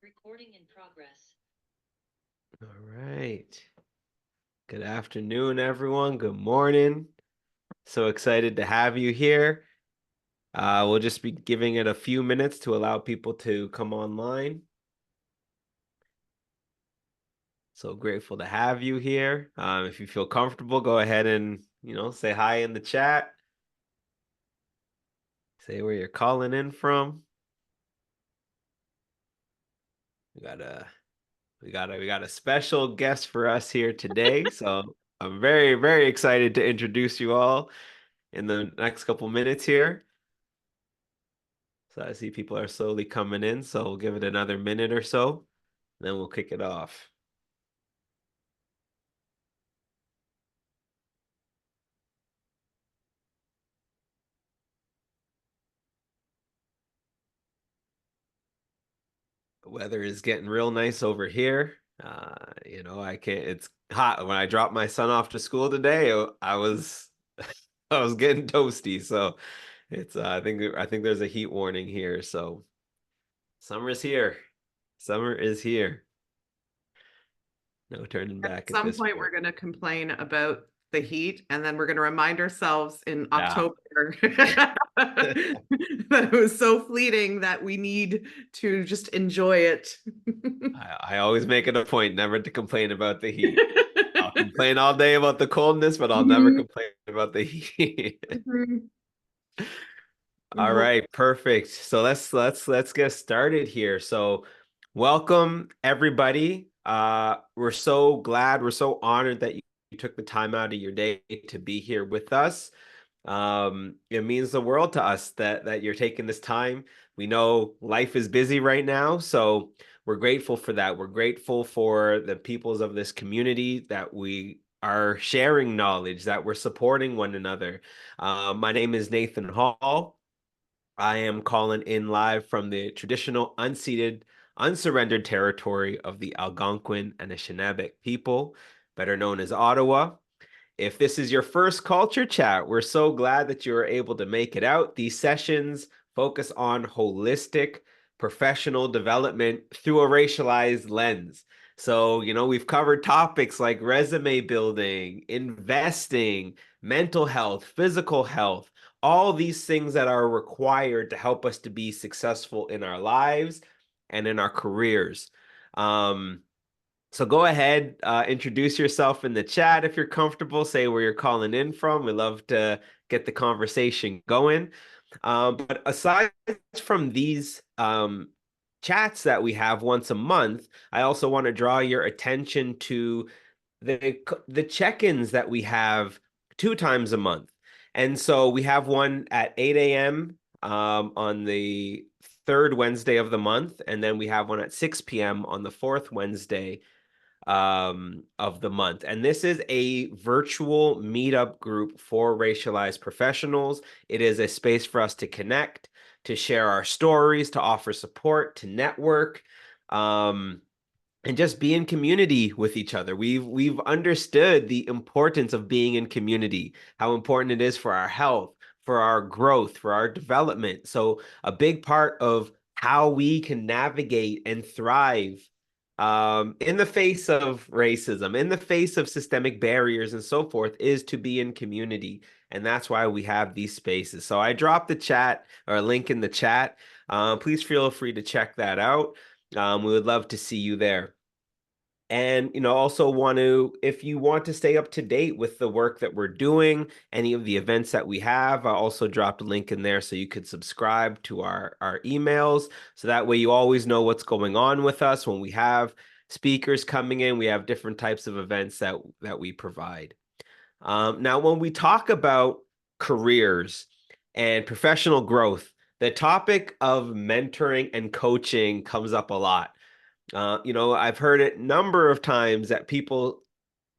Recording in progress. All right. Good afternoon, everyone. Good morning. So excited to have you here. We'll just be giving it a few minutes to allow people to come online. So grateful to have you here. If you feel comfortable, go ahead and, say hi in the chat. Say where you're calling in from. We got a we got a special guest for us here today. So I'm very, very excited to introduce you all in the next couple minutes here. So I see people are slowly coming in, so we'll give it another minute or so, then we'll kick it off. The weather is getting real nice over here. I can't, it's hot. When I dropped my son off to school today, I was I was getting toasty. So it's I think there's a heat warning here. So summer's here. Summer is here. No turning At back at some this point, point. we're going to complain about the heat, and then we're going to remind ourselves in Yeah. October that it was so fleeting that we need to just enjoy it. I always make it a point never to complain about the heat. I'll complain all day about the coldness, but I'll never Mhm, complain about the heat. mhm. We All hope. right, perfect. So let's get started here. So welcome everybody. We're so glad, we're so honored that you took the time out of your day to be here with us. It means the world to us that you're taking this time. We know life is busy right now, so we're grateful for that. We're grateful for the peoples of this community that we are sharing knowledge, that we're supporting one another. My name is Nathan Hall. I am calling in live from the traditional unceded, unsurrendered territory of the Algonquin and Anishinaabe people, better known as Ottawa. If this is your first culture chat, we're so glad that you are able to make it out. These sessions focus on holistic professional development through a racialized lens. So, we've covered topics like resume building, investing, mental health, physical health, all these things that are required to help us to be successful in our lives and in our careers. So go ahead, introduce yourself in the chat if you're comfortable. Say where you're calling in from. We love to get the conversation going. But aside from these chats that we have once a month, I also want to draw your attention to the check-ins that we have 2 times a month. And so we have one at 8 a.m. On the third Wednesday of the month, and then we have one at 6 p.m. on the fourth Wednesday of the month. And this is a virtual meetup group for racialized professionals. It is a space for us to connect, to share our stories, to offer support, to network. And just be in community with each other. We've understood the importance of being in community, how important it is for our health, for our growth, for our development. So a big part of how we can navigate and thrive in the face of racism, in the face of systemic barriers and so forth, is to be in community. And that's why we have these spaces. So I dropped the chat or a link in the chat. Please feel free to check that out. We would love to see you there. And, also want to, if you want to stay up to date with the work that we're doing, any of the events that we have, I also dropped a link in there so you could subscribe to our emails. So that way you always know what's going on with us when we have speakers coming in. We have different types of events that we provide. Now, when we talk about careers and professional growth, the topic of mentoring and coaching comes up a lot. I've heard it a number of times that people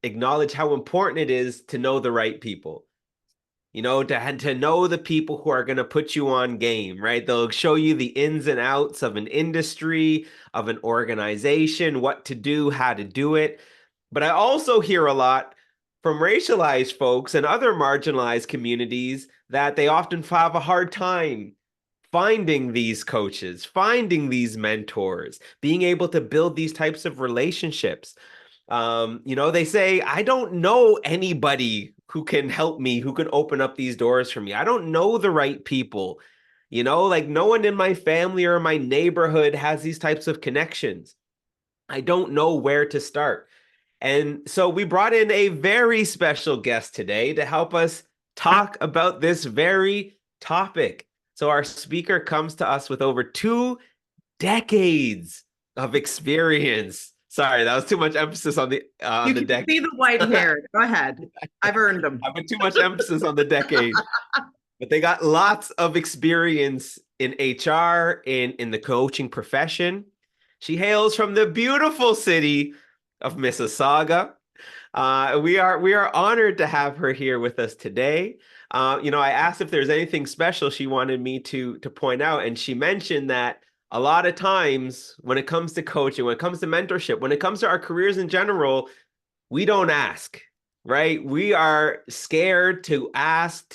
acknowledge how important it is to know the right people. To know the people who are going to put you on game, right? They'll show you the ins and outs of an industry, of an organization, what to do, how to do it. But I also hear a lot from racialized folks and other marginalized communities that they often have a hard time finding these coaches, finding these mentors, being able to build these types of relationships. They say, I don't know anybody who can help me, who can open up these doors for me. I don't know the right people. Like no one in my family or my neighborhood has these types of connections. I don't know where to start. And so we brought in a very special guest today to help us talk about this very topic. So our speaker comes to us with over 2 decades of experience. Sorry, that was too much emphasis on the You can decade. see the white hair. Go ahead. I've earned them. I put too much emphasis on the decade. But they got lots of experience in HR, in the coaching profession. She hails from the beautiful city of Mississauga. We are honored to have her here with us today. I asked if there's anything special she wanted me to point out, and she mentioned that a lot of times when it comes to coaching, when it comes to mentorship, when it comes to our careers in general, we don't ask, right? We are scared to ask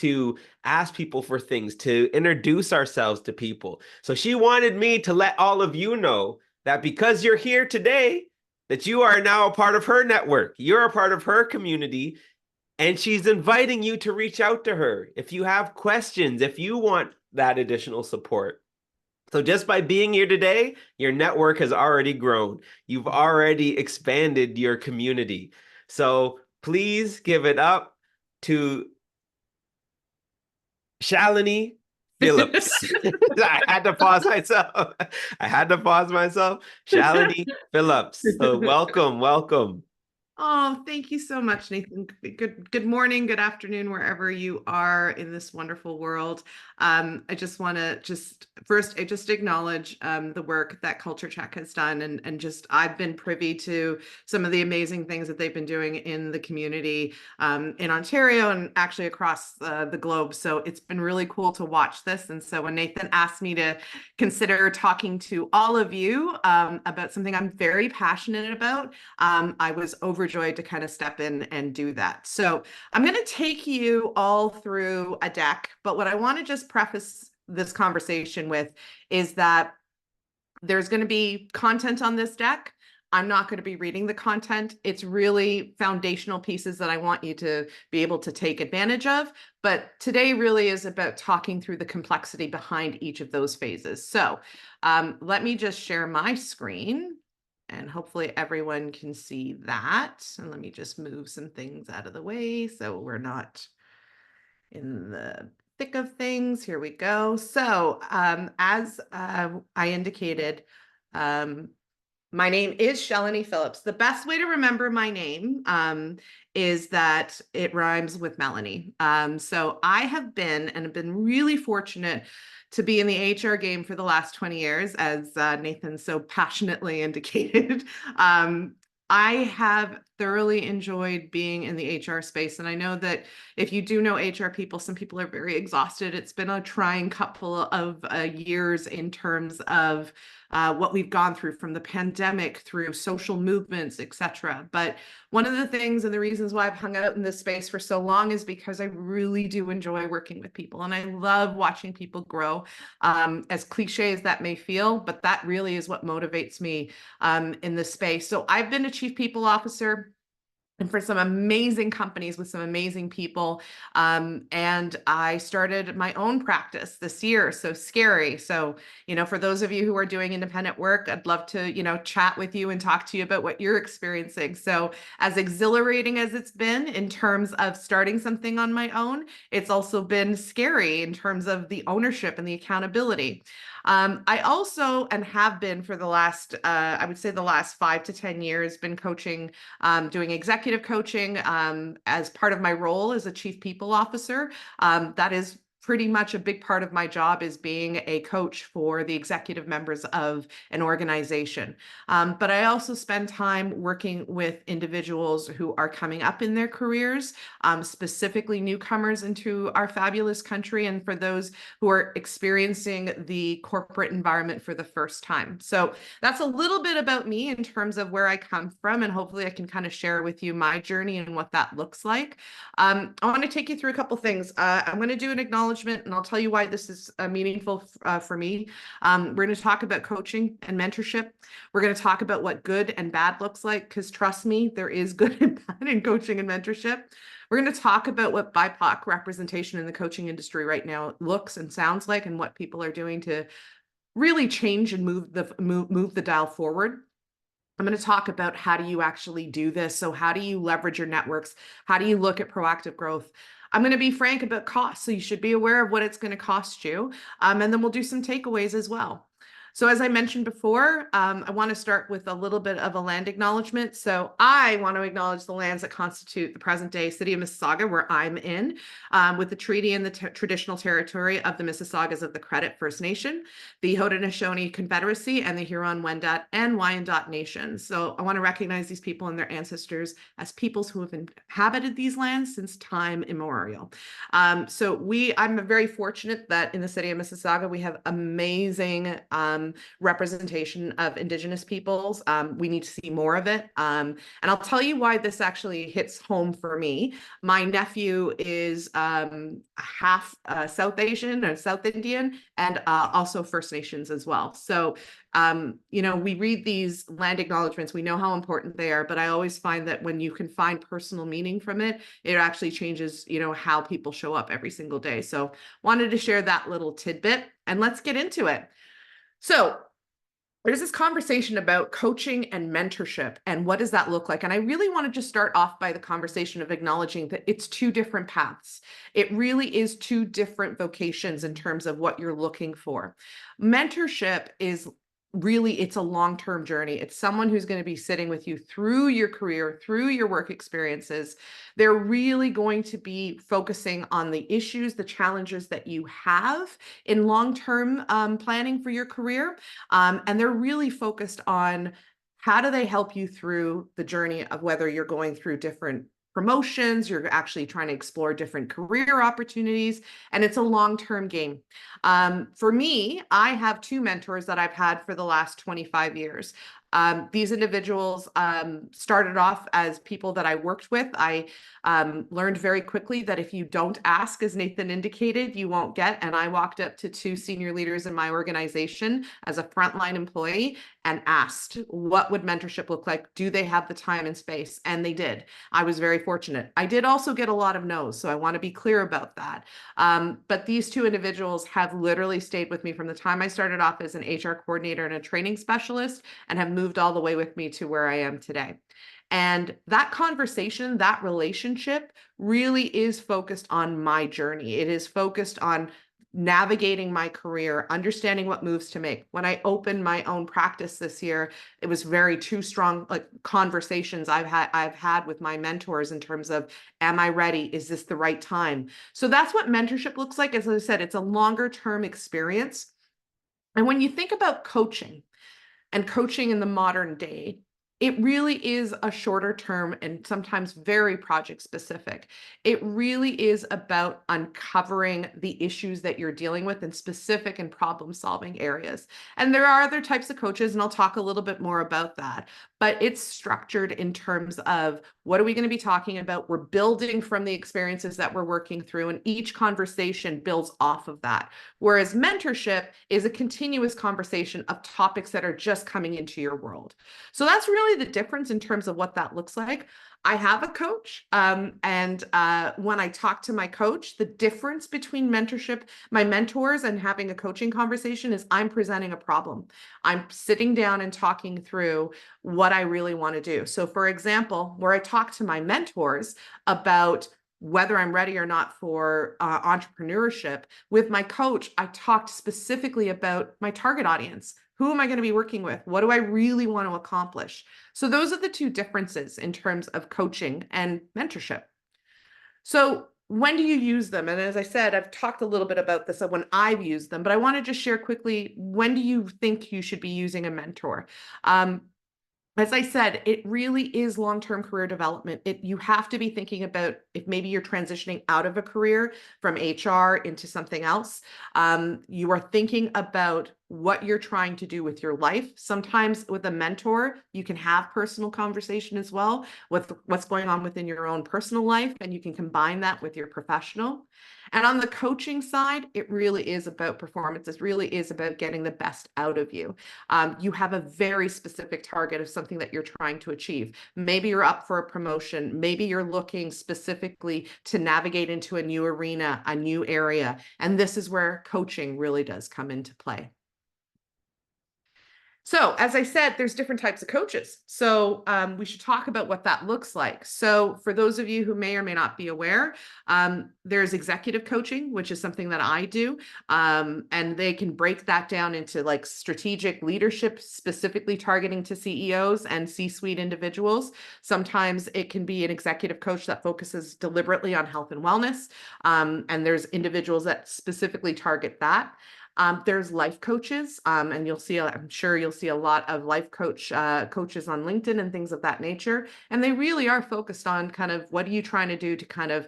people for things, to introduce ourselves to people. So she wanted me to let all of you know that because you're here today, that you are now a part of her network. You're a part of her community, and she's inviting you to reach out to her if you have questions, if you want that additional support. So just by being here today, your network has already grown. You've already expanded your community. So please give it up to Shalini Phillips. I had to pause myself. I had to pause myself. Shalini Phillips. So welcome, welcome. Oh, thank you so much, Nathan. Good morning, good afternoon, wherever you are in this wonderful world. I just want to first acknowledge the work that Culture Check has done, and just I've been privy to some of the amazing things that they've been doing in the community in Ontario and actually across the globe. So it's been really cool to watch this. And so when Nathan asked me to consider talking to all of you about something I'm very passionate about, I was overjoyed to kind of step in and do that. So I'm going to take you all through a deck, but what I want to just preface this conversation with is that there's going to be content on this deck. I'm not going to be reading the content. It's really foundational pieces that I want you to be able to take advantage of. But today really is about talking through the complexity behind each of those phases. So let me just share my screen. And hopefully everyone can see that. And let me just move some things out of the way so we're not in the thick of things. Here we go. So as I indicated, my name is Shalini Phillips. The best way to remember my name is that it rhymes with Melanie. So I have been really fortunate to be in the HR game for the last 20 years, as Nathan so passionately indicated. I have thoroughly enjoyed being in the HR space. And I know that if you do know HR people, some people are very exhausted. It's been a trying couple of years in terms of what we've gone through, from the pandemic through social movements, etc. But one of the things and the reasons why I've hung out in this space for so long is because I really do enjoy working with people, and I love watching people grow. As cliche as that may feel, but that really is what motivates me in this space. So I've been a chief people officer and for some amazing companies with some amazing people. And I started my own practice this year. So scary. So, for those of you who are doing independent work, I'd love to, chat with you and talk to you about what you're experiencing. So as exhilarating as it's been in terms of starting something on my own, it's also been scary in terms of the ownership and the accountability. I also, and have been for the last, I would say the last 5 to 10 years, been coaching, doing executive coaching as part of my role as a chief people officer. That is pretty much a big part of my job, is being a coach for the executive members of an organization. But I also spend time working with individuals who are coming up in their careers, specifically newcomers into our fabulous country, and for those who are experiencing the corporate environment for the first time. So that's a little bit about me in terms of where I come from, and hopefully I can kind of share with you my journey and what that looks like. I want to take you through a couple things. I'm going to do an acknowledgement acknowledgement, and I'll tell you why this is meaningful for me. We're going to talk about coaching and mentorship. We're going to talk about what good and bad looks like, because trust me, there is good and bad in coaching and mentorship. We're going to talk about what BIPOC representation in the coaching industry right now looks and sounds like, and what people are doing to really change and move the dial forward. I'm going to talk about how do you actually do this. So how do you leverage your networks? How do you look at proactive growth? I'm going to be frank about costs. So you should be aware of what it's going to cost you. And then we'll do some takeaways as well. So as I mentioned before, I want to start with a little bit of a land acknowledgement. So I want to acknowledge the lands that constitute the present day city of Mississauga, where I'm in, with the treaty and the traditional territory of the Mississaugas of the Credit First Nation, the Haudenosaunee Confederacy, and the Huron-Wendat and Wyandot nations. So I want to recognize these people and their ancestors as peoples who have inhabited these lands since time immemorial. I'm very fortunate that in the city of Mississauga, we have amazing representation of Indigenous peoples. We need to see more of it. And I'll tell you why this actually hits home for me. My nephew is half South Asian or South Indian, and also First Nations as well. So, we read these land acknowledgements, we know how important they are, but I always find that when you can find personal meaning from it, it actually changes, how people show up every single day. So wanted to share that little tidbit, and let's get into it. So there's this conversation about coaching and mentorship and what does that look like? And I really want to just start off by the conversation of acknowledging that it's two different paths. It really is two different vocations in terms of what you're looking for. Mentorship is really, it's a long-term journey. It's someone who's going to be sitting with you through your career, through your work experiences. They're really going to be focusing on the issues, the challenges that you have in long-term planning for your career. And they're really focused on how do they help you through the journey of whether you're going through different promotions, you're actually trying to explore different career opportunities, and it's a long-term game. For me, I have two mentors that I've had for the last 25 years. These individuals started off as people that I worked with. I learned very quickly that if you don't ask, as Nathan indicated, you won't get. And I walked up to two senior leaders in my organization as a frontline employee and asked, what would mentorship look like? Do they have the time and space? And they did. I was very fortunate. I did also get a lot of no's, so I want to be clear about that. But these two individuals have literally stayed with me from the time I started off as an HR coordinator and a training specialist, and have moved all the way with me to where I am today. And that conversation, that relationship really is focused on my journey. It is focused on navigating my career, understanding what moves to make. When I opened my own practice this year, it was very two strong conversations I've had with my mentors in terms of, am I ready? Is this the right time? So that's what mentorship looks like. As I said, it's a longer term experience. And when you think about coaching and coaching in the modern day, it really is a shorter term and sometimes very project specific. It really is about uncovering the issues that you're dealing with in specific and problem solving areas. And there are other types of coaches, and I'll talk a little bit more about that, but it's structured in terms of what are we going to be talking about? We're building from the experiences that we're working through, and each conversation builds off of that. Whereas mentorship is a continuous conversation of topics that are just coming into your world. So that's really the difference in terms of what that looks like. I have a coach, and when I talk to my coach, the difference between mentorship, my mentors, and having a coaching conversation is I'm presenting a problem. I'm sitting down and talking through what I really want to do. So for example, where I talk to my mentors about whether I'm ready or not for entrepreneurship, with my coach, I talked specifically about my target audience. Who am I going to be working with? What do I really want to accomplish? So those are the two differences in terms of coaching and mentorship. So when do you use them? And as I said, I've talked a little bit about this of when I've used them, but I want to just share quickly, when do you think you should be using a mentor? As I said, it really is long-term career development. You have to be thinking about if maybe you're transitioning out of a career from HR into something else. You are thinking about what you're trying to do with your life. Sometimes with a mentor, you can have personal conversation as well with what's going on within your own personal life, and you can combine that with your professional. And on the coaching side, it really is about performance. It really is about getting the best out of you. You have a very specific target of something that you're trying to achieve. Maybe you're up for a promotion. Maybe you're looking specifically to navigate into a new arena, a new area. And this is where coaching really does come into play. So, as I said, there's different types of coaches. So, we should talk about what that looks like. So, for those of you who may or may not be aware, there's executive coaching, which is something that I do. And they can break that down into like strategic leadership, specifically targeting to CEOs and C-suite individuals. Sometimes it can be an executive coach that focuses deliberately on health and wellness. And there's individuals that specifically target that. There's life coaches, and you'll see, I'm sure you'll see a lot of life coaches on LinkedIn and things of that nature. And they really are focused on kind of what are you trying to do to kind of,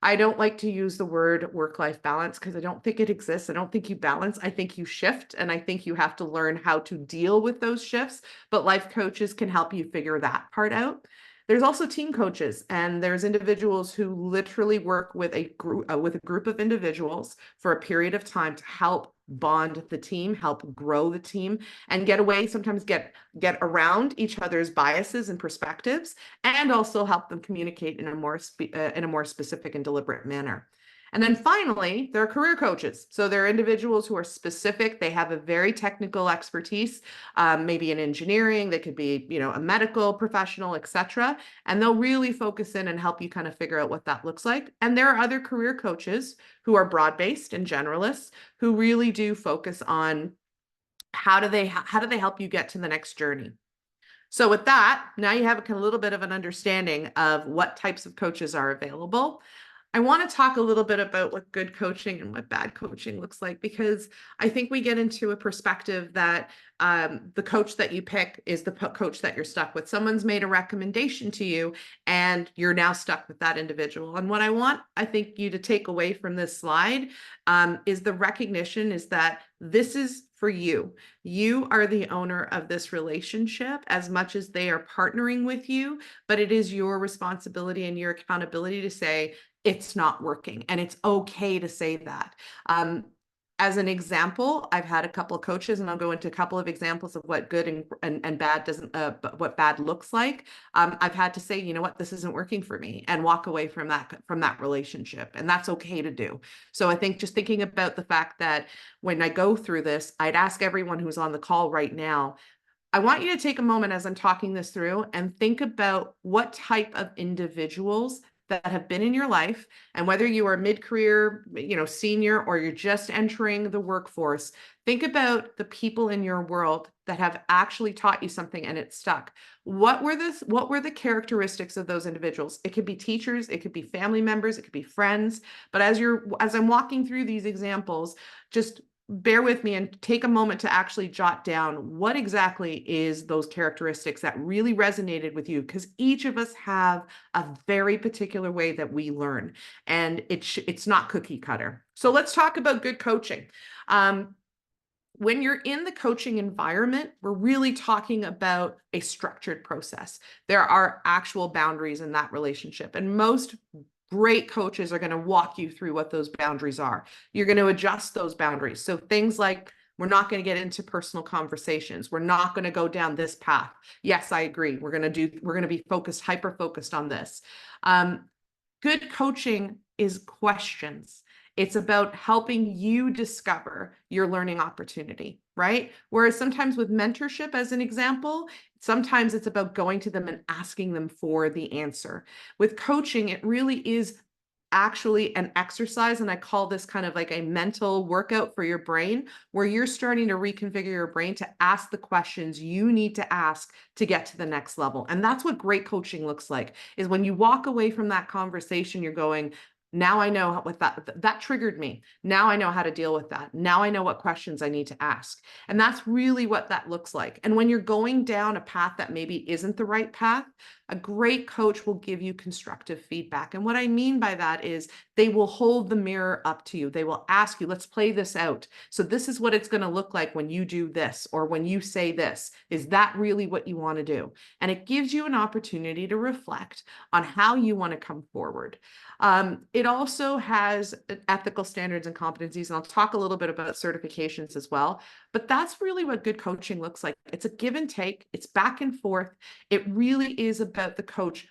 I don't like to use the word work-life balance because I don't think it exists. I don't think you balance. I think you shift, and I think you have to learn how to deal with those shifts. But life coaches can help you figure that part out. There's also team coaches, and there's individuals who literally work with a group of individuals for a period of time to help bond the team, help grow the team, and get away, sometimes get around each other's biases and perspectives, and also help them communicate in a more specific and deliberate manner. And then finally, there are career coaches. So they're individuals who are specific. They have a very technical expertise, maybe in engineering. They could be, a medical professional, etc. And they'll really focus in and help you kind of figure out what that looks like. And there are other career coaches who are broad-based and generalists who really do focus on how do they help you get to the next journey. So with that, now you have a little bit of an understanding of what types of coaches are available. I want to talk a little bit about what good coaching and what bad coaching looks like, because I think we get into a perspective that the coach that you pick is the coach that you're stuck with. Someone's made a recommendation to you and you're now stuck with that individual. And what I think you to take away from this slide is the recognition is that this is for you. You are the owner of this relationship as much as they are partnering with you, but it is your responsibility and your accountability to say, it's not working. And it's okay to say that. As an example, I've had a couple of coaches, and I'll go into a couple of examples of what good and bad what bad looks like. I've had to say, you know what, this isn't working for me, and walk away from that relationship. And that's okay to do. So I think just thinking about the fact that when I go through this, I'd ask everyone who's on the call right now, I want you to take a moment as I'm talking this through and think about what type of individuals that have been in your life, and whether you are mid-career, senior, or you're just entering the workforce, think about the people in your world that have actually taught you something and it stuck. What were the characteristics of those individuals? It could be teachers, it could be family members, it could be friends. But as I'm walking through these examples, just bear with me and take a moment to actually jot down what exactly is those characteristics that really resonated with you, because each of us have a very particular way that we learn, and it's not cookie cutter. So let's talk about good coaching. When you're in the coaching environment, we're really talking about a structured process. There are actual boundaries in that relationship, and most great coaches are going to walk you through what those boundaries are. You're going to adjust those boundaries. So things like, we're not going to get into personal conversations. We're not going to go down this path. Yes, I agree. We're going to be hyper focused on this. Good coaching is questions. It's about helping you discover your learning opportunity, right? Whereas sometimes with mentorship, as an example, sometimes it's about going to them and asking them for the answer. With coaching, it really is actually an exercise, and I call this kind of like a mental workout for your brain, where you're starting to reconfigure your brain to ask the questions you need to ask to get to the next level. And that's what great coaching looks like, is when you walk away from that conversation, you're going, Now I know what that triggered me. Now I know how to deal with that. Now I know what questions I need to ask. And that's really what that looks like. And when you're going down a path that maybe isn't the right path, a great coach will give you constructive feedback. And what I mean by that is they will hold the mirror up to you. They will ask you, let's play this out. So this is what it's going to look like when you do this or when you say this. Is that really what you want to do? And it gives you an opportunity to reflect on how you want to come forward. It also has ethical standards and competencies, and I'll talk a little bit about certifications as well. But that's really what good coaching looks like. It's a give and take. It's back and forth. It really is about the coach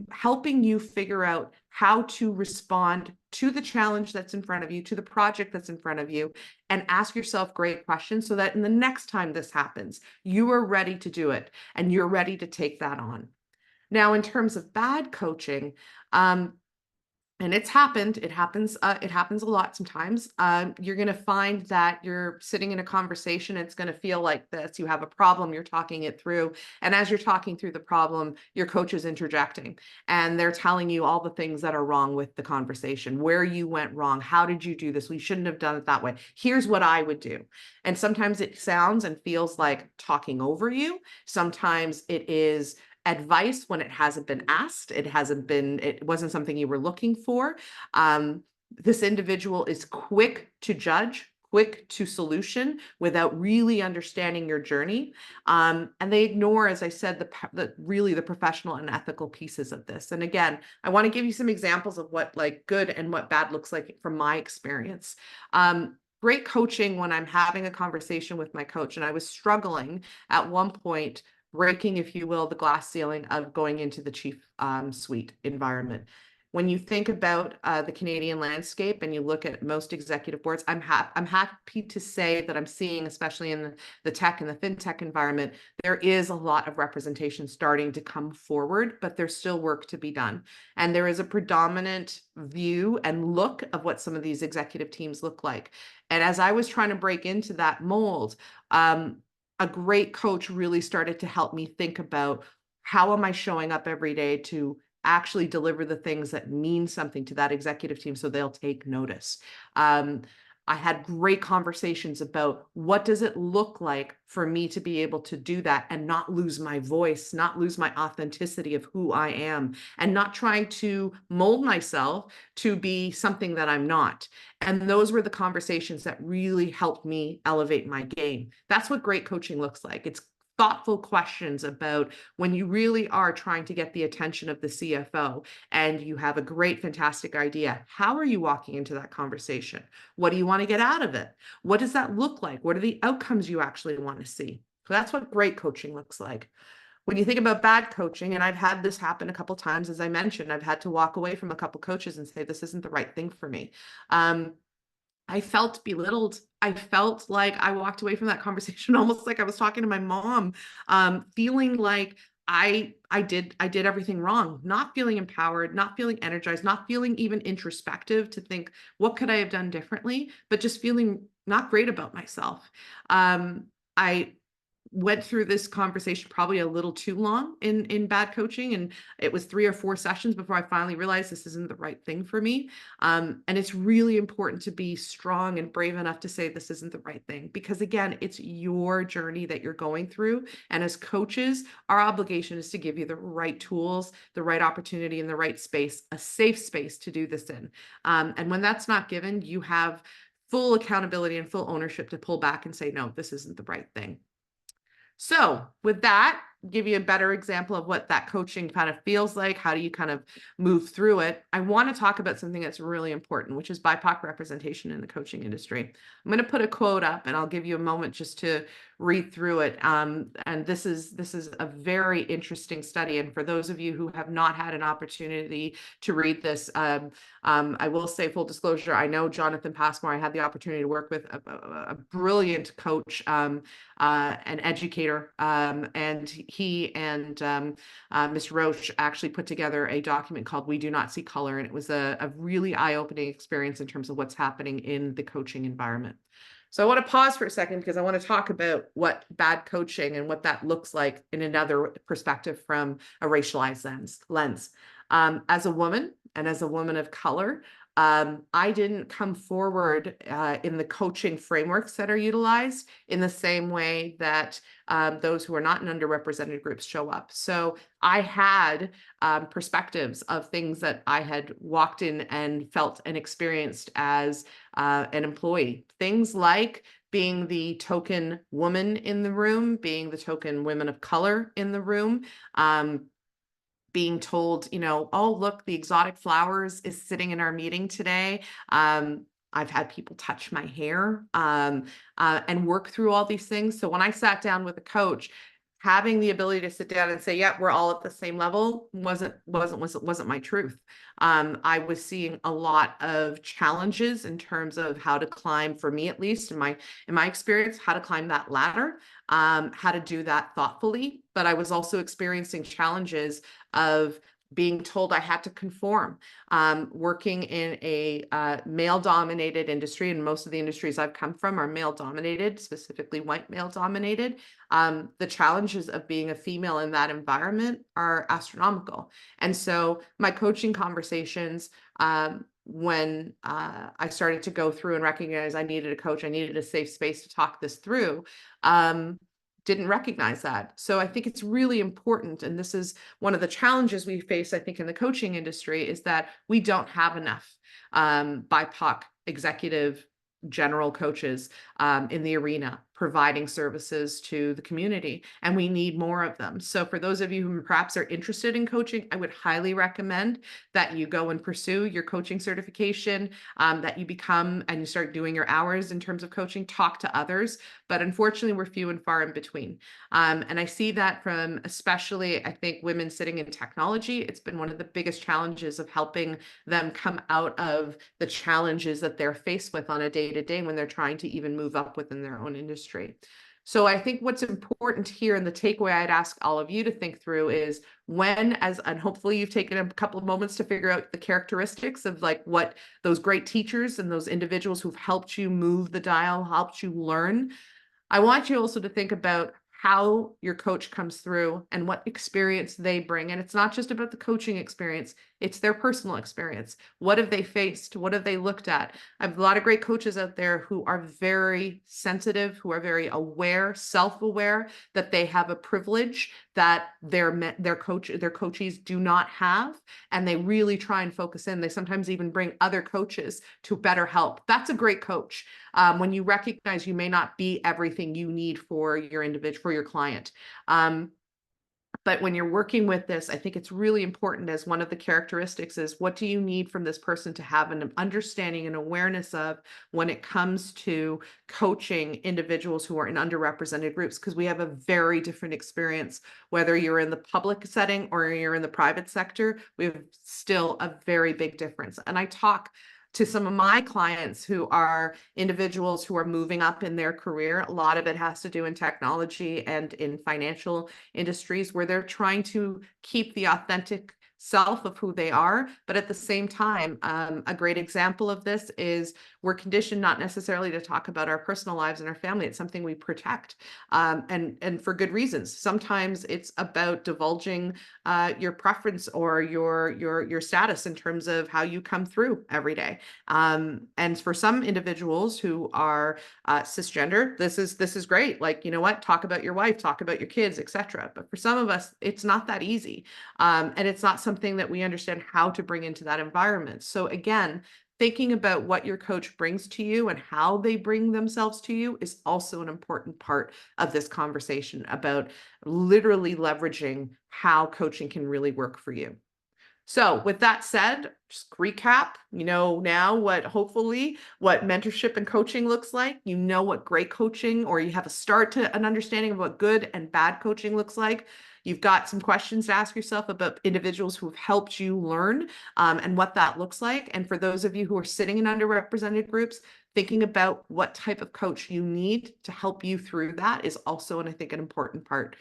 helping you figure out how to respond to the challenge that's in front of you, to the project that's in front of you, and ask yourself great questions so that in the next time this happens, you are ready to do it and you're ready to take that on. Now, in terms of bad coaching, and it happens a lot sometimes. You're going to find that you're sitting in a conversation. It's going to feel like this. You have a problem, you're talking it through. And as you're talking through the problem, your coach is interjecting and they're telling you all the things that are wrong with the conversation, where you went wrong. How did you do this? We shouldn't have done it that way. Here's what I would do. And sometimes it sounds and feels like talking over you. Sometimes it is advice when it hasn't been asked. It wasn't something you were looking for. This individual is quick to judge, quick to solution without really understanding your journey. And they ignore, as I said, really the professional and ethical pieces of this. And again, I want to give you some examples of what like good and what bad looks like from my experience. Great coaching when I'm having a conversation with my coach, and I was struggling at one point breaking, if you will, the glass ceiling of going into the chief suite environment. When you think about the Canadian landscape and you look at most executive boards, I'm happy to say that I'm seeing, especially in the tech and the fintech environment, there is a lot of representation starting to come forward, but there's still work to be done. And there is a predominant view and look of what some of these executive teams look like. And as I was trying to break into that mold, a great coach really started to help me think about how am I showing up every day to actually deliver the things that mean something to that executive team so they'll take notice. I had great conversations about what does it look like for me to be able to do that and not lose my voice, not lose my authenticity of who I am, and not trying to mold myself to be something that I'm not. And those were the conversations that really helped me elevate my game. That's what great coaching looks like. It's thoughtful questions about when you really are trying to get the attention of the CFO and you have a great, fantastic idea. How are you walking into that conversation? What do you want to get out of it? What does that look like? What are the outcomes you actually want to see? So that's what great coaching looks like. When you think about bad coaching, and I've had this happen a couple of times, as I mentioned, I've had to walk away from a couple of coaches and say, this isn't the right thing for me. I felt belittled. I felt like I walked away from that conversation almost like I was talking to my mom, feeling like I did everything wrong, not feeling empowered, not feeling energized, not feeling even introspective to think, what could I have done differently, but just feeling not great about myself. I went through this conversation probably a little too long in bad coaching, and it was 3 or 4 sessions before I finally realized this isn't the right thing for me. And it's really important to be strong and brave enough to say this isn't the right thing, because again, it's your journey that you're going through. And as coaches, our obligation is to give you the right tools, the right opportunity, and the right space, a safe space to do this in. And when that's not given, you have full accountability and full ownership to pull back and say, no, this isn't the right thing. So with that, give you a better example of what that coaching kind of feels like. How do you kind of move through it? I want to talk about something that's really important, which is BIPOC representation in the coaching industry. I'm going to put a quote up and I'll give you a moment just to read through it. And this is a very interesting study. And for those of you who have not had an opportunity to read this, I will say, full disclosure, I know Jonathan Passmore. I had the opportunity to work with a brilliant coach, an educator, and he and Mr. Roche actually put together a document called We Do Not See Color, and it was a really eye-opening experience in terms of what's happening in the coaching environment. So I want to pause for a second because I want to talk about what bad coaching and what that looks like in another perspective from a racialized lens. As a woman and as a woman of color, I didn't come forward in the coaching frameworks that are utilized in the same way that those who are not in underrepresented groups show up. So I had perspectives of things that I had walked in and felt and experienced as an employee. Things like being the token woman in the room, being the token women of color in the room, being told, oh, look, the exotic flowers is sitting in our meeting today. I've had people touch my hair and work through all these things. So when I sat down with a coach, having the ability to sit down and say, yeah, we're all at the same level wasn't my truth. I was seeing a lot of challenges in terms of how to climb, for me at least, in my experience, how to climb that ladder, how to do that thoughtfully. But I was also experiencing challenges of being told I had to conform, working in a male-dominated industry, and most of the industries I've come from are male-dominated, specifically white male-dominated. The challenges of being a female in that environment are astronomical. And so my coaching conversations, when I started to go through and recognize I needed a coach, I needed a safe space to talk this through, didn't recognize that. So I think it's really important, and this is one of the challenges we face, I think, in the coaching industry, is that we don't have enough BIPOC executive general coaches in the arena providing services to the community, and we need more of them. So for those of you who perhaps are interested in coaching, I would highly recommend that you go and pursue your coaching certification, that you become and you start doing your hours in terms of coaching, talk to others. But unfortunately, we're few and far in between. And I see that from especially, I think, women sitting in technology. It's been one of the biggest challenges of helping them come out of the challenges that they're faced with on a day-to-day when they're trying to even move up within their own industry. So I think what's important here, and the takeaway I'd ask all of you to think through, is and hopefully you've taken a couple of moments to figure out the characteristics of like what those great teachers and those individuals who've helped you move the dial, helped you learn. I want you also to think about how your coach comes through and what experience they bring. And it's not just about the coaching experience, it's their personal experience. What have they faced? What have they looked at? I have a lot of great coaches out there who are very sensitive, who are very aware, self-aware that they have a privilege that their coachees do not have. And they really try and focus in. They sometimes even bring other coaches to better help. That's a great coach. When you recognize you may not be everything you need for your individual, for your client. But when you're working with this, I think it's really important, as one of the characteristics is, what do you need from this person to have an understanding and awareness of when it comes to coaching individuals who are in underrepresented groups? Because we have a very different experience, whether you're in the public setting or you're in the private sector, we have still a very big difference. And I talk to some of my clients who are individuals who are moving up in their career. A lot of it has to do in technology and in financial industries, where they're trying to keep the authentic self of who they are. But at the same time, a great example of this is we're conditioned not necessarily to talk about our personal lives and our family. It's something we protect, and for good reasons. Sometimes it's about divulging your preference or your status in terms of how you come through every day. And for some individuals who are cisgender, this is great. Like, you know what? Talk about your wife, talk about your kids, etc. But for some of us, it's not that easy, and it's not something that we understand how to bring into that environment. So again, thinking about what your coach brings to you and how they bring themselves to you is also an important part of this conversation about literally leveraging how coaching can really work for you. So with that said, just recap, now hopefully what mentorship and coaching looks like. You know what great coaching, or you have a start to an understanding of what good and bad coaching looks like. You've got some questions to ask yourself about individuals who have helped you learn and what that looks like. And for those of you who are sitting in underrepresented groups, thinking about what type of coach you need to help you through that is also, and I think, an important part.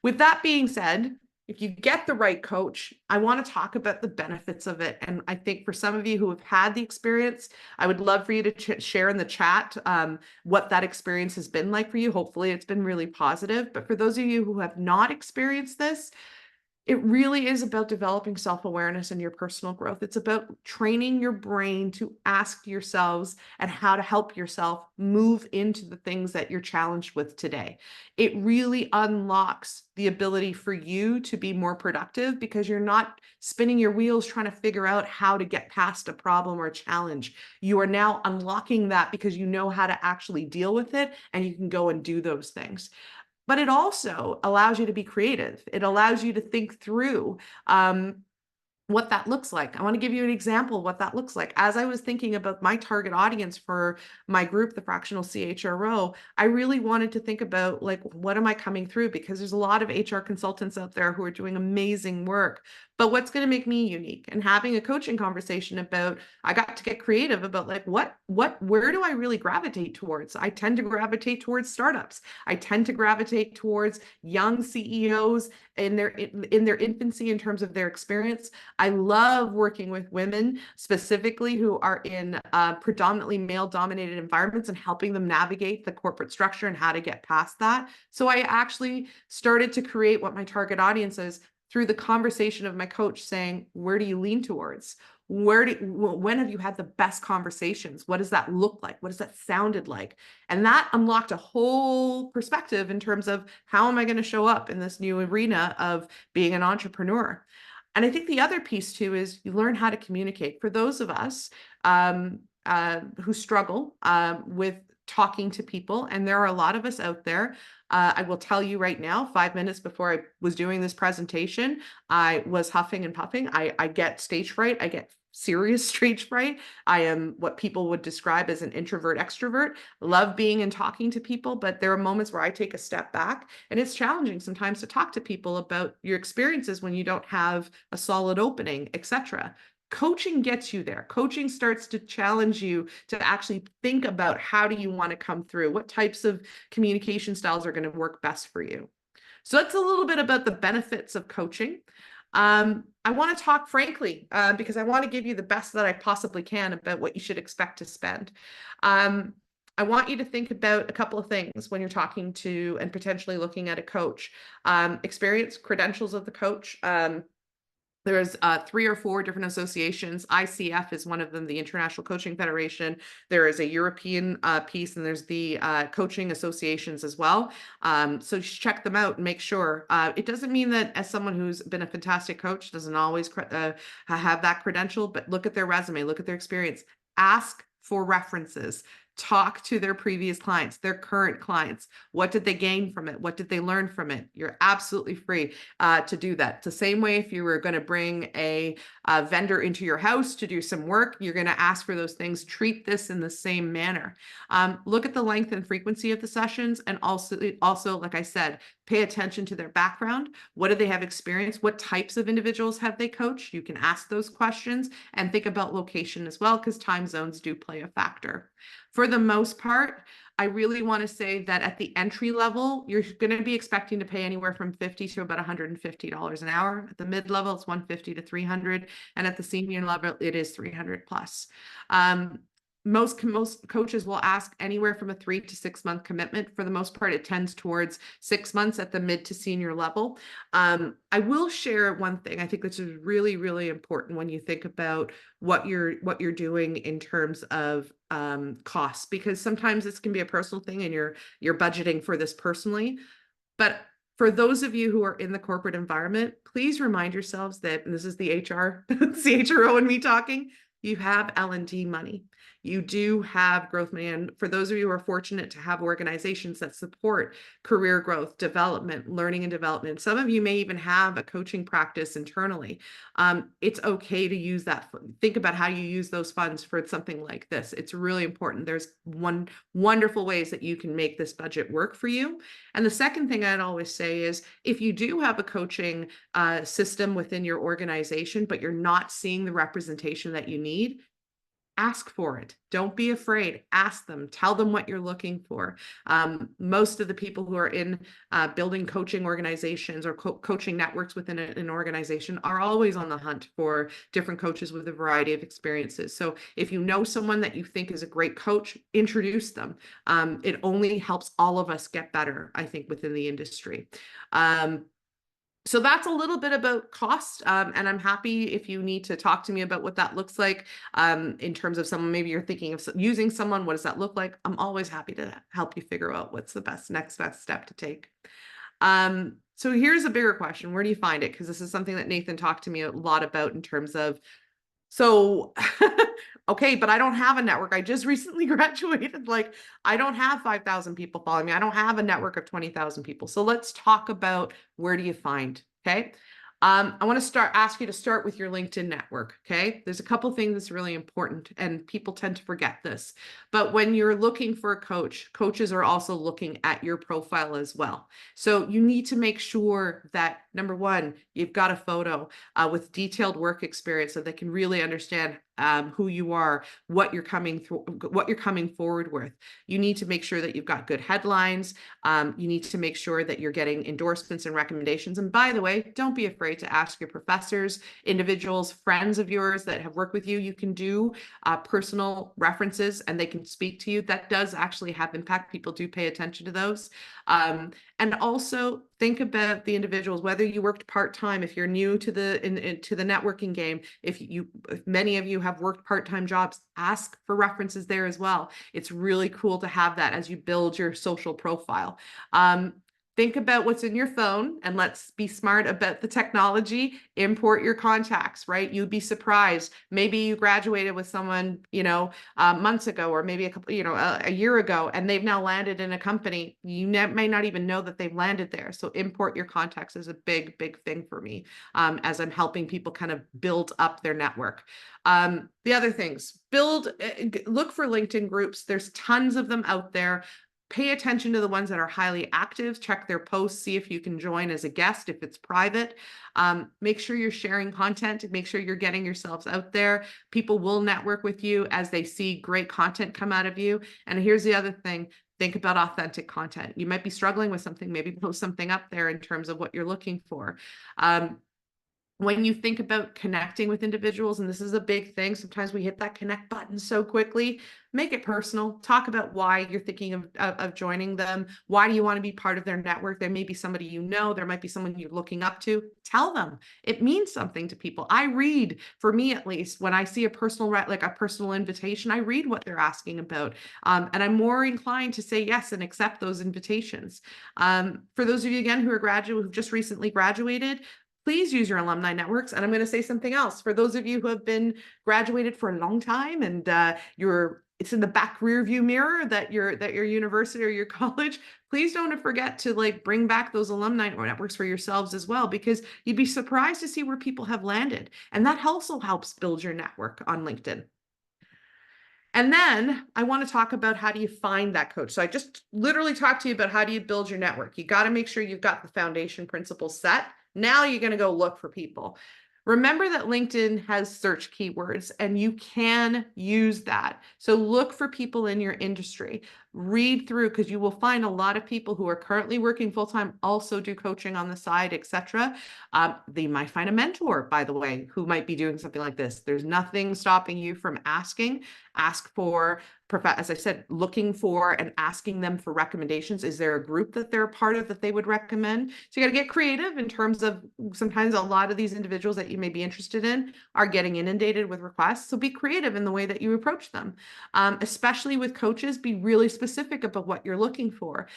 With that being said, if you get the right coach, I want to talk about the benefits of it. And I think for some of you who have had the experience, I would love for you to share in the chat what that experience has been like for you. Hopefully it's been really positive. But for those of you who have not experienced this, It really is about developing self-awareness and your personal growth. It's about training your brain to ask yourselves and how to help yourself move into the things that you're challenged with today. It really unlocks the ability for you to be more productive because you're not spinning your wheels trying to figure out how to get past a problem or a challenge. You are now unlocking that because you know how to actually deal with it, and you can go and do those things. But it also allows you to be creative. It allows you to think through what that looks like. I want to give you an example of what that looks like. As I was thinking about my target audience for my group, the Fractional CHRO, I really wanted to think about, like, what am I coming through? Because there's a lot of HR consultants out there who are doing amazing work. But what's going to make me unique? And having a coaching conversation about, I got to get creative about, like, where do I really gravitate towards? I tend to gravitate towards startups. I tend to gravitate towards young CEOs in their infancy in terms of their experience. I love working with women specifically who are in predominantly male-dominated environments and helping them navigate the corporate structure and how to get past that. So I actually started to create what my target audience is through the conversation of my coach saying, where do you lean towards? When have you had the best conversations? What does that look like? What does that sounded like? And that unlocked a whole perspective in terms of, how am I going to show up in this new arena of being an entrepreneur? And I think the other piece too is you learn how to communicate. For those of us who struggle with talking to people, and there are a lot of us out there, I will tell you right now, 5 minutes before I was doing this presentation, I was huffing and puffing. I get stage fright. I get serious stage fright. I am what people would describe as an introvert extrovert. Love being and talking to people, but there are moments where I take a step back, and it's challenging sometimes to talk to people about your experiences when you don't have a solid opening, etc. Coaching gets you there. Coaching starts to challenge you to actually think about, how do you want to come through? What types of communication styles are going to work best for you? So that's a little bit about the benefits of coaching. I want to talk frankly because I want to give you the best that I possibly can about what you should expect to spend. I want you to think about a couple of things when you're talking to and potentially looking at a coach. Experience, credentials of the coach. There's 3 or 4 different associations. ICF is one of them, the International Coaching Federation. There is a European piece, and there's the coaching associations as well. So just check them out and make sure. It doesn't mean that as someone who's been a fantastic coach doesn't always have that credential, but look at their resume, look at their experience. Ask for references. Talk to their previous clients, their current clients. What did they gain from it? What did they learn from it? You're absolutely free to do that. It's the same way if you were going to bring a vendor into your house to do some work, you're going to ask for those things. Treat this in the same manner. Look at the length and frequency of the sessions, and also, like I said, pay attention to their background. What do they have experience? What types of individuals have they coached? You can ask those questions, and think about location as well, because time zones do play a factor. For the most part, I really want to say that at the entry level, you're going to be expecting to pay anywhere from $50 to about $150 an hour. At the mid level, it's $150 to $300, and at the senior level, it is $300 plus. Most coaches will ask anywhere from a 3 to 6 month commitment. For the most part, it tends towards 6 months at the mid to senior level. I will share one thing. I think this is really, really important when you think about what you're doing in terms of costs, because sometimes this can be a personal thing and you're budgeting for this personally. But for those of you who are in the corporate environment, please remind yourselves that, and this is the HR CHRO and me talking, you have L&D money. You do have growth money. And for those of you who are fortunate to have organizations that support career growth, development, learning and development, some of you may even have a coaching practice internally. It's okay to use that. Think about how you use those funds for something like this. It's really important. There's wonderful ways that you can make this budget work for you. And the second thing I'd always say is, if you do have a coaching system within your organization, but you're not seeing the representation that you need, ask for it. Don't be afraid. Ask them. Tell them what you're looking for. Most of the people who are in building coaching organizations or coaching networks within an organization are always on the hunt for different coaches with a variety of experiences. So if you know someone that you think is a great coach, introduce them. It only helps all of us get better, I think, within the industry. So that's a little bit about cost. And I'm happy if you need to talk to me about what that looks like in terms of someone, maybe you're thinking of using someone, what does that look like? I'm always happy to help you figure out what's the next best step to take. So here's a bigger question. Where do you find it? Because this is something that Nathan talked to me a lot about in terms of, so, okay, but I don't have a network. I just recently graduated. Like, I don't have 5,000 people following me. I don't have a network of 20,000 people. So let's talk about where do you find, okay? I want to ask you to start with your LinkedIn network, okay? There's a couple things that's really important, and people tend to forget this. But when you're looking for a coach, coaches are also looking at your profile as well. So you need to make sure that, number one, you've got a photo with detailed work experience so they can really understand who you are, what you're coming forward with. You need to make sure that you've got good headlines. You need to make sure that you're getting endorsements and recommendations. And by the way, don't be afraid to ask your professors, individuals, friends of yours that have worked with you. You can do personal references and they can speak to you. That does actually have impact. People do pay attention to those. And also think about the individuals, whether you worked part-time, if you're new to the to the networking game, if many of you have worked part-time jobs, ask for references there as well. It's really cool to have that as you build your social profile. Think about what's in your phone, and let's be smart about the technology. Import your contacts, right? You'd be surprised. Maybe you graduated with someone, months ago, or maybe a year ago, and they've now landed in a company. You may not even know that they've landed there. So import your contacts is a big, big thing for me as I'm helping people kind of build up their network. The other things, look for LinkedIn groups. There's tons of them out there. Pay attention to the ones that are highly active, check their posts, see if you can join as a guest if it's private. Make sure you're sharing content, make sure you're getting yourselves out there. People will network with you as they see great content come out of you. And here's the other thing, think about authentic content. You might be struggling with something, maybe post something up there in terms of what you're looking for. When you think about connecting with individuals, and this is a big thing, sometimes we hit that connect button so quickly, make it personal. Talk about why you're thinking of joining them. Why do you want to be part of their network? There may be somebody you know, there might be someone you're looking up to. Tell them. It means something to people. I read, for me at least, when I see a personal invitation, I read what they're asking about. And I'm more inclined to say yes and accept those invitations. For those of you, again, who've just recently graduated, please use your alumni networks. And I'm going to say something else. For those of you who have been graduated for a long time and it's in the back rear view mirror that your university or your college, please don't forget to bring back those alumni networks for yourselves as well, because you'd be surprised to see where people have landed. And that also helps build your network on LinkedIn. And then I want to talk about how do you find that coach. So I just literally talked to you about how do you build your network. You got to make sure you've got the foundation principles set. Now you're going to go look for people. Remember that LinkedIn has search keywords and you can use that. So look for people in your industry. Read through, because you will find a lot of people who are currently working full-time also do coaching on the side, etc. They might find a mentor, by the way, who might be doing something like this. There's nothing stopping you from asking. Ask for, as I said, looking for and asking them for recommendations. Is there a group that they're a part of that they would recommend? So you got to get creative in terms of, sometimes a lot of these individuals that you may be interested in are getting inundated with requests. So be creative in the way that you approach them. Especially with coaches, be really specific about what you're looking for.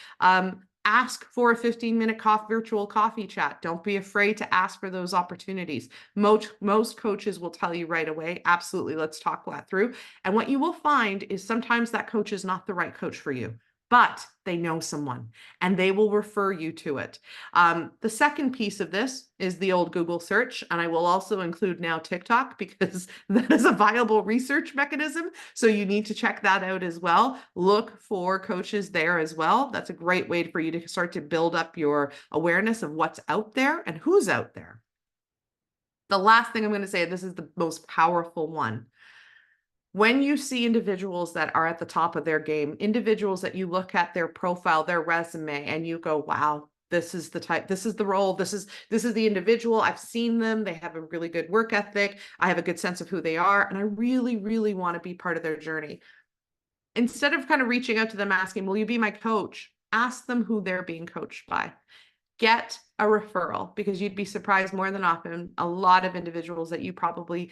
Ask for a 15-minute virtual coffee chat. Don't be afraid to ask for those opportunities. Most coaches will tell you right away, absolutely, let's talk that through. And what you will find is sometimes that coach is not the right coach for you, but they know someone and they will refer you to it. The second piece of this is the old Google search. And I will also include now TikTok, because that is a viable research mechanism. So you need to check that out as well. Look for coaches there as well. That's a great way for you to start to build up your awareness of what's out there and who's out there. The last thing I'm going to say, this is the most powerful one. When you see individuals that are at the top of their game, individuals that you look at their profile, their resume, and you go, wow, this is the type, this is the role, this is the individual, I've seen them, they have a really good work ethic, I have a good sense of who they are, and I really, really want to be part of their journey. Instead of kind of reaching out to them asking, will you be my coach? Ask them who they're being coached by. get a referral, because you'd be surprised more than often a lot of individuals that you probably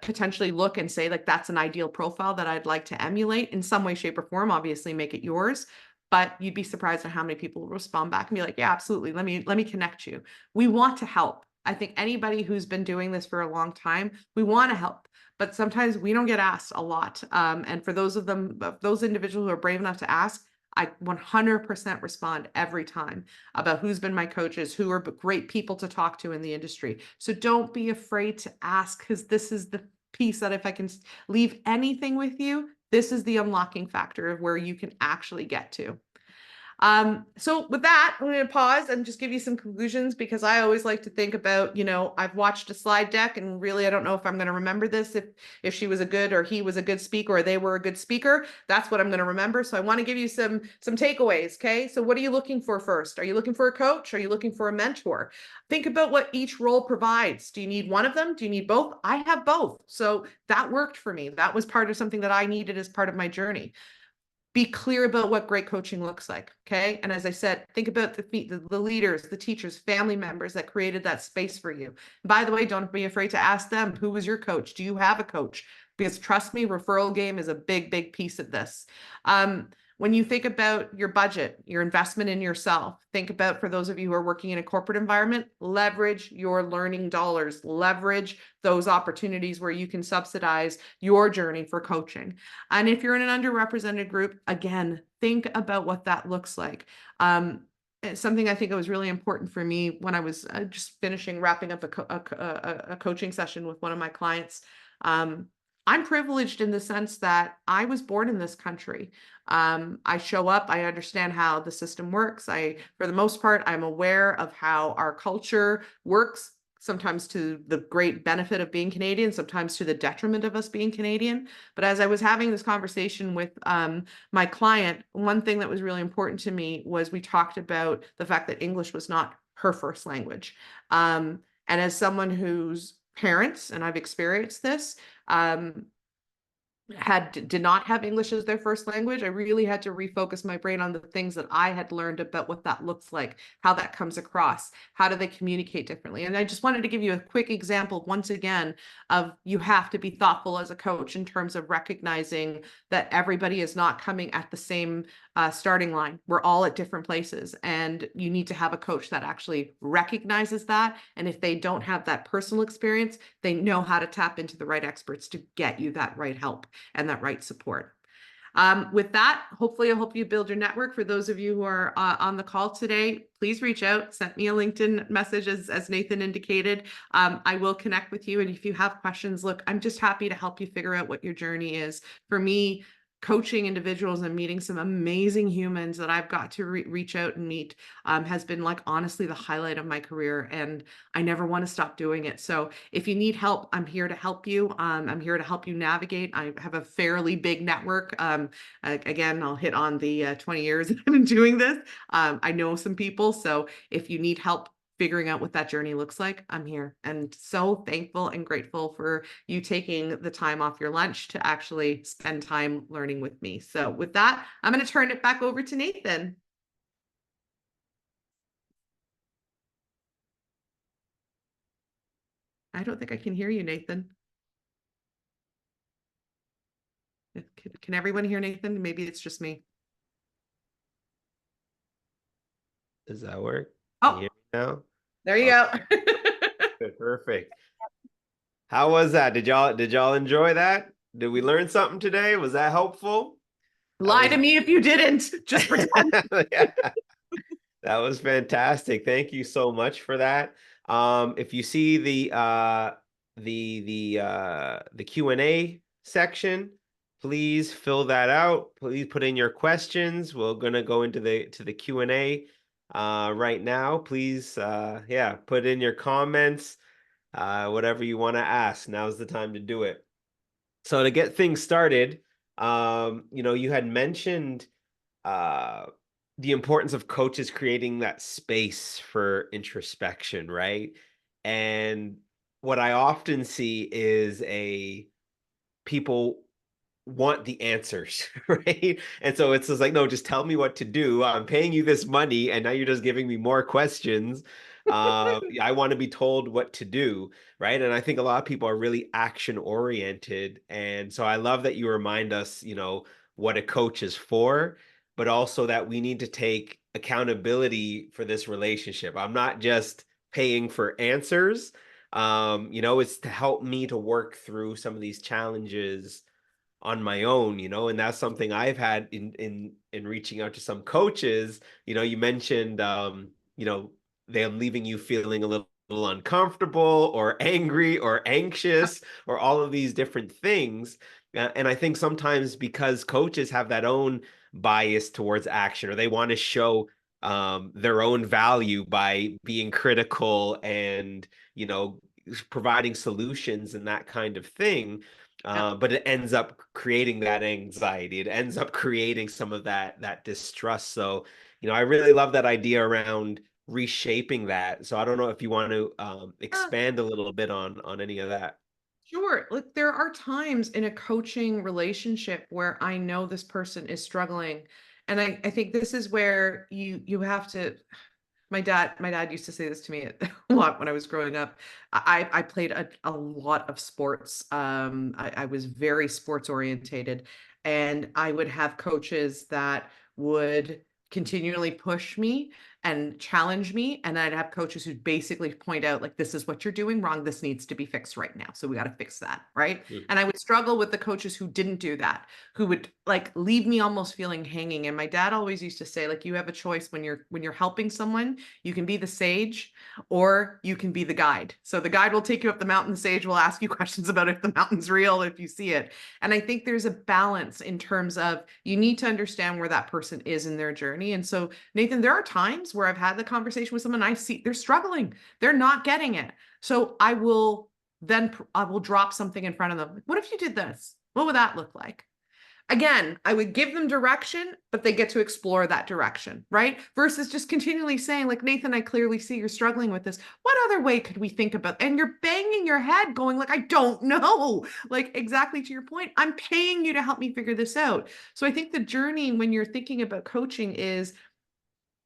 potentially look and say, like, that's an ideal profile that I'd like to emulate in some way, shape, or form. Obviously make it yours, but you'd be surprised at how many people will respond back and be like, yeah, absolutely, let me connect you. We want to help. I think anybody who's been doing this for a long time, we want to help, but sometimes we don't get asked a lot. And for those individuals who are brave enough to ask, I 100% respond every time about who's been my coaches, who are great people to talk to in the industry. So don't be afraid to ask, because this is the piece that if I can leave anything with you, this is the unlocking factor of where you can actually get to. So with that, I'm going to pause and just give you some conclusions, because I always like to think about, I've watched a slide deck and really, I don't know if I'm going to remember this, if she was a good, or he was a good speaker, or they were a good speaker. That's what I'm going to remember. So I want to give you some takeaways. Okay. So what are you looking for first? Are you looking for a coach? Are you looking for a mentor? Think about what each role provides. Do you need one of them? Do you need both? I have both. So that worked for me. That was part of something that I needed as part of my journey. Be clear about what great coaching looks like. Okay. And as I said, think about the leaders, the teachers, family members that created that space for you. By the way, don't be afraid to ask them, who was your coach? Do you have a coach? Because trust me, referral game is a big, big piece of this. When you think about your budget, your investment in yourself, think about, for those of you who are working in a corporate environment, leverage your learning dollars, leverage those opportunities where you can subsidize your journey for coaching. And if you're in an underrepresented group, again, think about what that looks like. It's something I think it was really important for me when I was just wrapping up a coaching session with one of my clients. I'm privileged in the sense that I was born in this country. I show up, I understand how the system works. For the most part, I'm aware of how our culture works, sometimes to the great benefit of being Canadian, sometimes to the detriment of us being Canadian. But as I was having this conversation with my client, one thing that was really important to me was we talked about the fact that English was not her first language. And as someone whose parents, and I've experienced this, did not have English as their first language, I really had to refocus my brain on the things that I had learned about what that looks like, how that comes across, how do they communicate differently. And I just wanted to give you a quick example, once again, of you have to be thoughtful as a coach in terms of recognizing that everybody is not coming at the same starting line. We're all at different places, and you need to have a coach that actually recognizes that. And if they don't have that personal experience, they know how to tap into the right experts to get you that right help and that right support. With that, hopefully I'll help you build your network. For those of you who are on the call today, please reach out, send me a LinkedIn message as Nathan indicated. I will connect with you. And if you have questions, look, I'm just happy to help you figure out what your journey is. For me, coaching individuals and meeting some amazing humans that I've got to reach out and meet has been, like, honestly the highlight of my career, and I never want to stop doing it. So if you need help, I'm here to help you. I'm here to help you navigate. I have a fairly big network. Again, I'll hit on the 20 years I've been doing this. I know some people, so if you need help figuring out what that journey looks like, I'm here. And so thankful and grateful for you taking the time off your lunch to actually spend time learning with me. So with that, I'm going to turn it back over to Nathan. I don't think I can hear you, Nathan. Can everyone hear Nathan? Maybe it's just me. Does that work? Can you Oh, hear me now? there you Oh, go. perfect. How was that? Did y'all enjoy that? Did we learn something today? Was that helpful? That Lie was to me if you didn't. Just pretend. yeah, that was fantastic. Thank you so much for that. If you see the Q&A section, please fill that out. Please put in your questions. We're gonna go into the Q&A right now. Please put in your comments, whatever you want to ask. Now's the time to do it. So to get things started, you had mentioned uh, the importance of coaches creating that space for introspection, right? And what I often see is people want the answers, right? And so it's just like, no, just tell me what to do. I'm paying you this money, and now you're just giving me more questions. I want to be told what to do, right? And I think a lot of people are really action oriented. And so I love that you remind us, what a coach is for, but also that we need to take accountability for this relationship. I'm not just paying for answers. It's to help me to work through some of these challenges on my own, and that's something I've had in reaching out to some coaches. You mentioned them leaving you feeling a little uncomfortable or angry or anxious or all of these different things. And I think sometimes because coaches have that own bias towards action, or they want to show their own value by being critical and providing solutions and that kind of thing. Yeah. But it ends up creating that anxiety. It ends up creating some of that distrust. So, I really love that idea around reshaping that. So I don't know if you want to Uh, expand a little bit on any of that. Sure. Like there are times in a coaching relationship where I know this person is struggling. And I think this is where you have to. My dad used to say this to me a lot when I was growing up. I played a lot of sports. I was very sports orientated, and I would have coaches that would continually push me and challenge me. And I'd have coaches who basically point out, like, this is what you're doing wrong. This needs to be fixed right now. So we got to fix that. Right. Mm. And I would struggle with the coaches who didn't do that, who would like leave me almost feeling hanging. And my dad always used to say, like, you have a choice when you're helping someone. You can be the sage or you can be the guide. So the guide will take you up the mountain, the sage will ask you questions about if the mountain's real, if you see it. And I think there's a balance in terms of you need to understand where that person is in their journey. And so, Nathan, there are times where I've had the conversation with someone, I see they're struggling, they're not getting it. So I will drop something in front of them. What if you did this? What would that look like? Again, I would give them direction, but they get to explore that direction, right? Versus just continually saying, like, Nathan, I clearly see you're struggling with this. What other way could we think about? And you're banging your head going, like, I don't know. Like, exactly to your point, I'm paying you to help me figure this out. So I think the journey when you're thinking about coaching is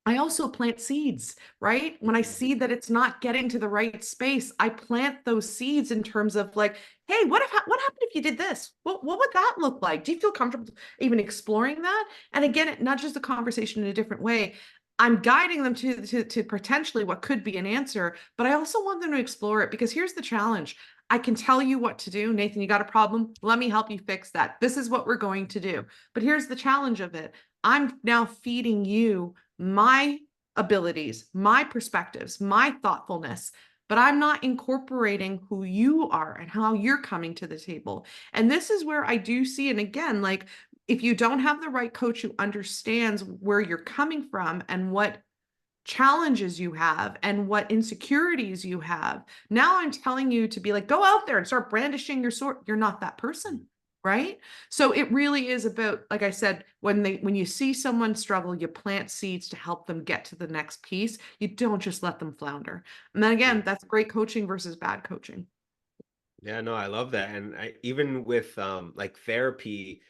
I also plant seeds, right? When I see that it's not getting to the right space, I plant those seeds in terms of like, hey, what happened if you did this? What would that look like? Do you feel comfortable even exploring that? And again, it nudges the conversation in a different way. I'm guiding them to potentially what could be an answer, but I also want them to explore it because here's the challenge. I can tell you what to do. Nathan, you got a problem? Let me help you fix that. This is what we're going to do. But here's the challenge of it. I'm now feeding you my abilities, my perspectives, my thoughtfulness, but I'm not incorporating who you are and how you're coming to the table. And this is where I do see, and again, like if you don't have the right coach who understands where you're coming from and what challenges you have and what insecurities you have, now I'm telling you to be like, go out there and start brandishing your sword. You're not that person. Right. So it really is about, like I said, when you see someone struggle, you plant seeds to help them get to the next piece. You don't just let them flounder. And then again, that's great coaching versus bad coaching. Yeah, no, I love that. And even with like therapists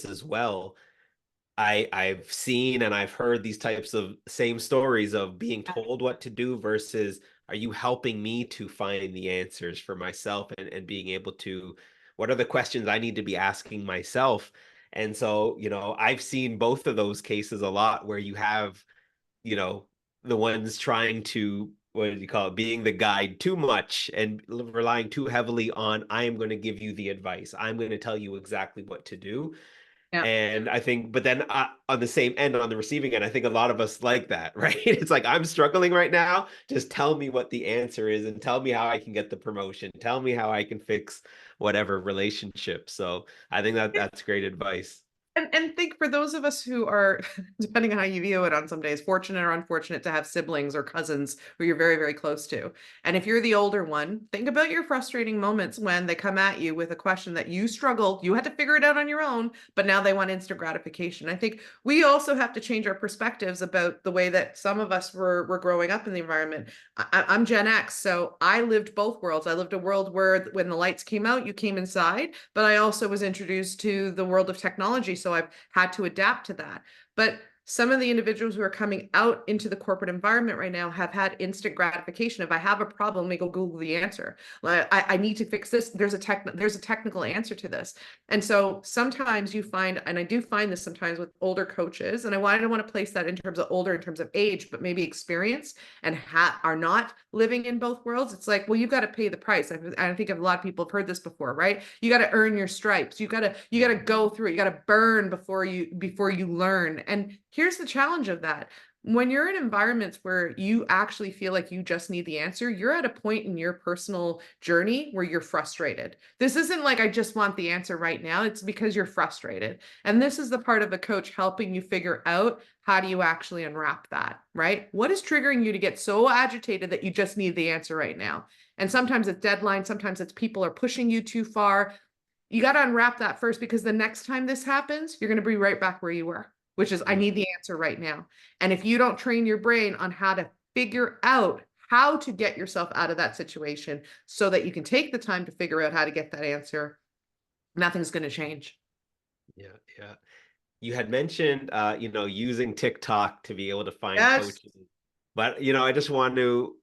as well, I've seen and I've heard these types of same stories of being told what to do versus are you helping me to find the answers for myself and being able to, what are the questions I need to be asking myself? And so, I've seen both of those cases a lot where you have, you know, the ones trying to, what do you call it, being the guide too much and relying too heavily on, I am going to give you the advice. I'm going to tell you exactly what to do. Yeah. And I think, but then on the same end, on the receiving end, I think a lot of us like that, right? It's like, I'm struggling right now. Just tell me what the answer is and tell me how I can get the promotion. Tell me how I can fix whatever relationship. So I think that that's great advice. And think for those of us who are, depending on how you view it on some days, fortunate or unfortunate to have siblings or cousins who you're very, very close to. And if you're the older one, think about your frustrating moments when they come at you with a question that you struggled, you had to figure it out on your own, but now they want instant gratification. I think we also have to change our perspectives about the way that some of us were growing up in the environment. I'm Gen X, so I lived both worlds. I lived a world where when the lights came out, you came inside, but I also was introduced to the world of technology, so I've had to adapt to that. But some of the individuals who are coming out into the corporate environment right now have had instant gratification. If I have a problem, let me go Google the answer. I need to fix this. There's a technical answer to this. And so sometimes you find, and I do find this sometimes with older coaches, and I don't want to place that in terms of older, in terms of age, but maybe experience and are not living in both worlds. It's like, well, you've got to pay the price. I think a lot of people have heard this before, right? You got to earn your stripes. You got to go through it. You got to burn before you learn. And here's the challenge of that. When you're in environments where you actually feel like you just need the answer, you're at a point in your personal journey where you're frustrated. This isn't like, I just want the answer right now. It's because you're frustrated. And this is the part of a coach helping you figure out, how do you actually unwrap that, right? What is triggering you to get so agitated that you just need the answer right now? And sometimes it's deadline. Sometimes it's people are pushing you too far. You got to unwrap that first, because the next time this happens, you're going to be right back where you were, which is, I need the answer right now. And if you don't train your brain on how to figure out how to get yourself out of that situation so that you can take the time to figure out how to get that answer, nothing's going to change. Yeah, yeah. You had mentioned, using TikTok to be able to find Yes. coaches, but I just want to,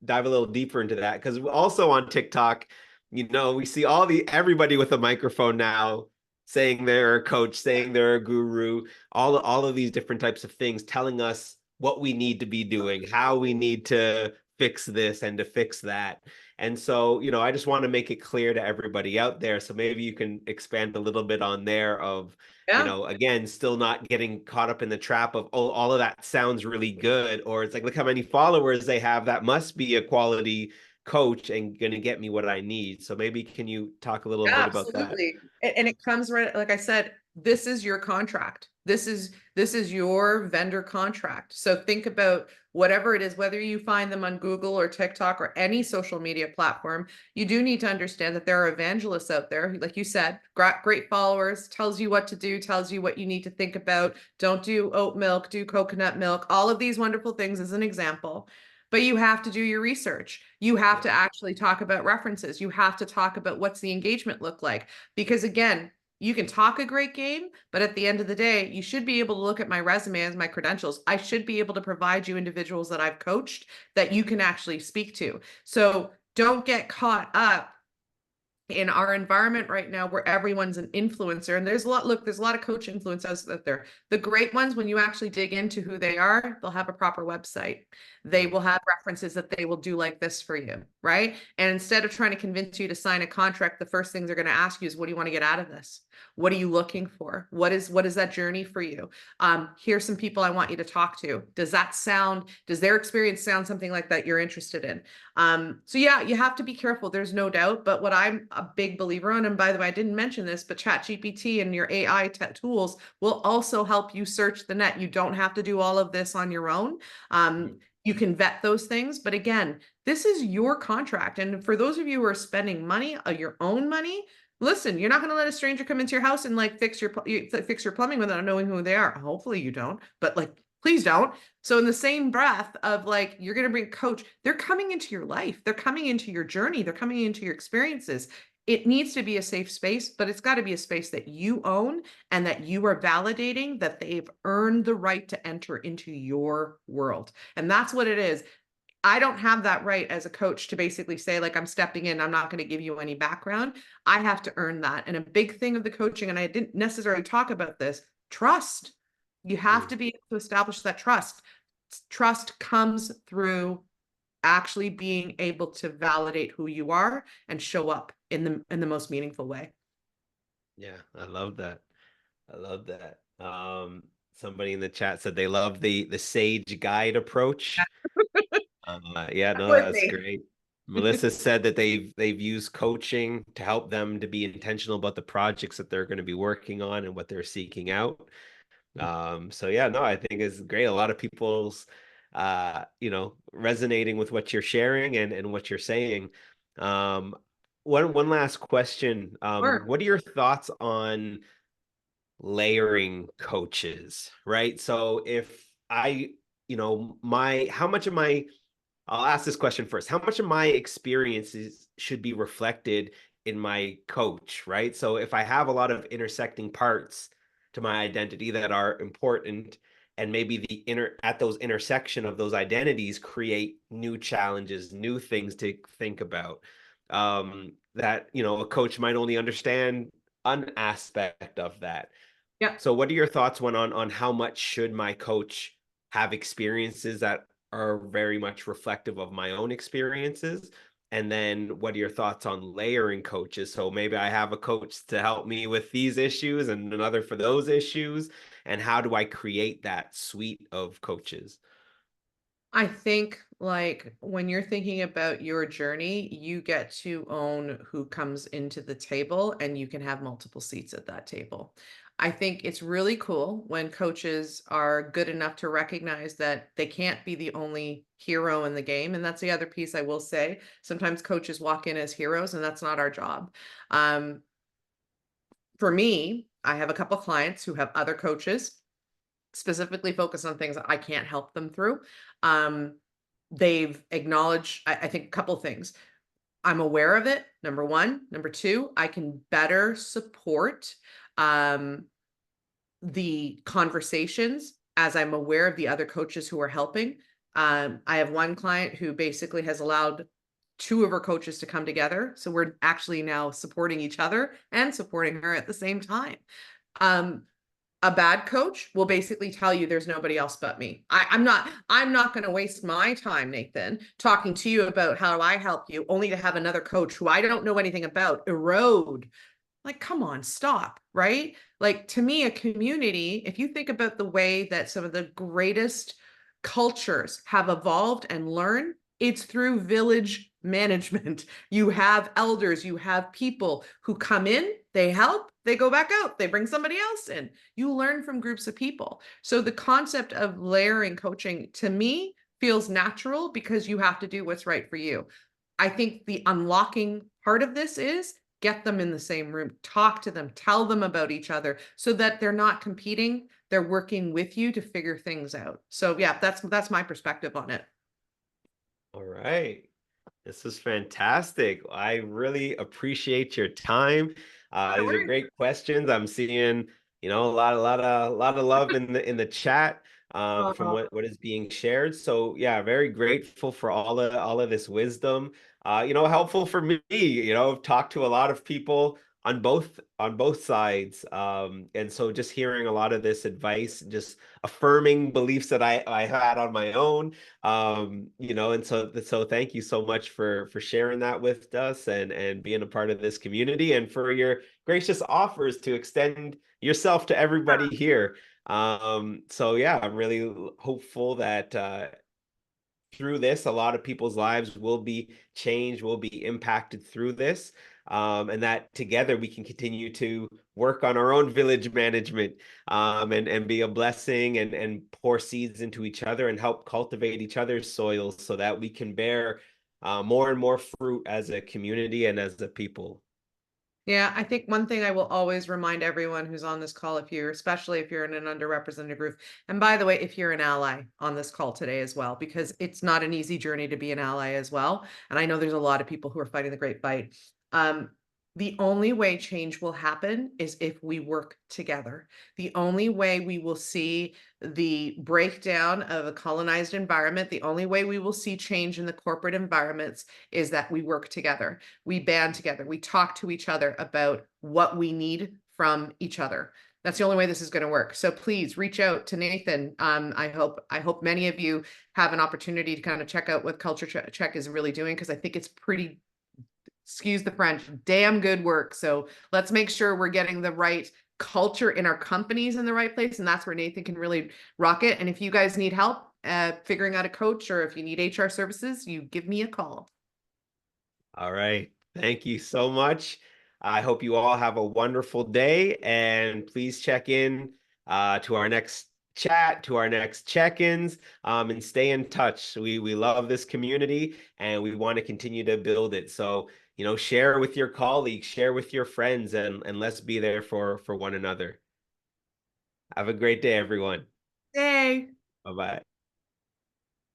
dive a little deeper into that, because also on TikTok, we see everybody with a microphone now saying they're a coach, saying they're a guru, all of these different types of things, telling us what we need to be doing, how we need to fix this and to fix that. And so, I just want to make it clear to everybody out there. So maybe you can expand a little bit on there of, Yeah. again, still not getting caught up in the trap of, oh, all of that sounds really good. Or it's like, look how many followers they have. That must be a quality coach and going to get me what I need. So maybe can you talk a little Yeah, bit about that? absolutely. And it comes right, like I said, this is your contract. This is your vendor contract. So think about whatever it is, whether you find them on Google or TikTok or any social media platform, you do need to understand that there are evangelists out there, like you said, great followers, tells you what to do, tells you what you need to think about. Don't do oat milk, do coconut milk, all of these wonderful things as an example. But you have to do your research. You have Yeah. to actually talk about references. You have to talk about what's the engagement look like. Because again, you can talk a great game, but at the end of the day, you should be able to look at my resume as my credentials. I should be able to provide you individuals that I've coached that you can actually speak to. So don't get caught up in our environment right now where everyone's an influencer. And there's a lot of coach influencers out there. The great ones, when you actually dig into who they are, they'll have a proper website. They will have references that they will do like this for you, right? And instead of trying to convince you to sign a contract, the first things they're going to ask you is, what do you want to get out of this? What are you looking for? What is that journey for you? Here's some people I want you to talk to. Does their experience sound something like that you're interested in? So yeah, you have to be careful. There's no doubt. But what I'm a big believer on, and by the way, I didn't mention this, but ChatGPT and your AI tools will also help you search the net. You don't have to do all of this on your own. You can vet those things. But again, this is your contract. And for those of you who are spending money, your own money, listen, you're not going to let a stranger come into your house and like fix your plumbing without knowing who they are. Hopefully you don't, but like, please don't. So in the same breath of like, you're going to bring a coach, they're coming into your life. They're coming into your journey. They're coming into your experiences. It needs to be a safe space, but it's got to be a space that you own and that you are validating that they've earned the right to enter into your world. And that's what it is. I don't have that right as a coach to basically say, like, I'm stepping in, I'm not going to give you any background. I have to earn that. And a big thing of the coaching, and I didn't necessarily talk about this, trust. You have to be able to establish that trust. Trust comes through actually being able to validate who you are and show up in the most meaningful way. Yeah, I love that. I love that. Somebody in the chat said they love the sage guide approach. Yeah, no, With that's me. great. Melissa said that they've used coaching to help them to be intentional about the projects that they're going to be working on and what they're seeking out. So yeah, no, I think it's great. A lot of people's resonating with what you're sharing and what you're saying. Um, one last question. Sure. What are your thoughts on layering coaches, right? So if I, my how much of my I'll ask this question first. How much of my experiences should be reflected in my coach, right? So if I have a lot of intersecting parts to my identity that are important, and maybe the inner at those intersection of those identities create new challenges, new things to think about. That a coach might only understand an aspect of that. Yeah. So what are your thoughts on how much should my coach have experiences that are very much reflective of my own experiences? And then what are your thoughts on layering coaches? So maybe I have a coach to help me with these issues and another for those issues. And how do I create that suite of coaches? I think like when you're thinking about your journey, you get to own who comes into the table and you can have multiple seats at that table. I think it's really cool when coaches are good enough to recognize that they can't be the only hero in the game. And that's the other piece I will say. Sometimes coaches walk in as heroes, and that's not our job. Um, for me, I have a couple clients who have other coaches specifically focused on things that I can't help them through. Um, they've acknowledged, I think, a couple things. I'm aware of it, number one. Number two, I can better support um, the conversations as I'm aware of the other coaches who are helping. I have one client who basically has allowed two of her coaches to come together. So we're actually now supporting each other and supporting her at the same time. Um, a bad coach will basically tell you there's nobody else but me. I'm not going to waste my time, Nathan, talking to you about how I help you, only to have another coach who I don't know anything about erode. Like, come on, stop, right? Like, to me, a community, if you think about the way that some of the greatest cultures have evolved and learned, it's through village management. You have elders, you have people who come in, they help, they go back out, they bring somebody else in. You learn from groups of people. So the concept of layering coaching to me feels natural because you have to do what's right for you. I think the unlocking part of this is get them in the same room, talk to them, tell them about each other so that they're not competing, they're working with you to figure things out. So yeah, that's my perspective on it. All right. This is fantastic. I really appreciate your time. No These are worries. great questions. I'm seeing, a lot of love in the chat from Uh, what is being shared. So yeah, very grateful for all of this wisdom. Helpful for me. Talk to a lot of people on both sides. And so just hearing a lot of this advice, just affirming beliefs that I had on my own. And so thank you so much for sharing that with us and being a part of this community and for your gracious offers to extend yourself to everybody here. So yeah, I'm really hopeful that through this, a lot of people's lives will be changed, will be impacted through this. And that together we can continue to work on our own village management, and be a blessing and pour seeds into each other and help cultivate each other's soils so that we can bear more and more fruit as a community and as a people. Yeah, I think one thing I will always remind everyone who's on this call, especially if you're in an underrepresented group, and by the way, if you're an ally on this call today as well, because it's not an easy journey to be an ally as well. And I know there's a lot of people who are fighting the great fight. Um, the only way change will happen is if we work together. The only way we will see the breakdown of a colonized environment, the only way we will see change in the corporate environments is that we work together, we band together, we talk to each other about what we need from each other. That's the only way this is going to work. So please reach out to Nathan. I hope many of you have an opportunity to kind of check out what Culture Check is really doing, because I think it's pretty, excuse the French, damn good work. So let's make sure we're getting the right culture in our companies in the right place. And that's where Nathan can really rock it. And if you guys need help figuring out a coach, or if you need HR services, you give me a call. All right. Thank you so much. I hope you all have a wonderful day, and please check in to our next chat, to our next check-ins, and stay in touch. We love this community, and we want to continue to build it. So, share with your colleagues, share with your friends, and let's be there for one another. Have a great day, everyone. Yay. Bye-bye.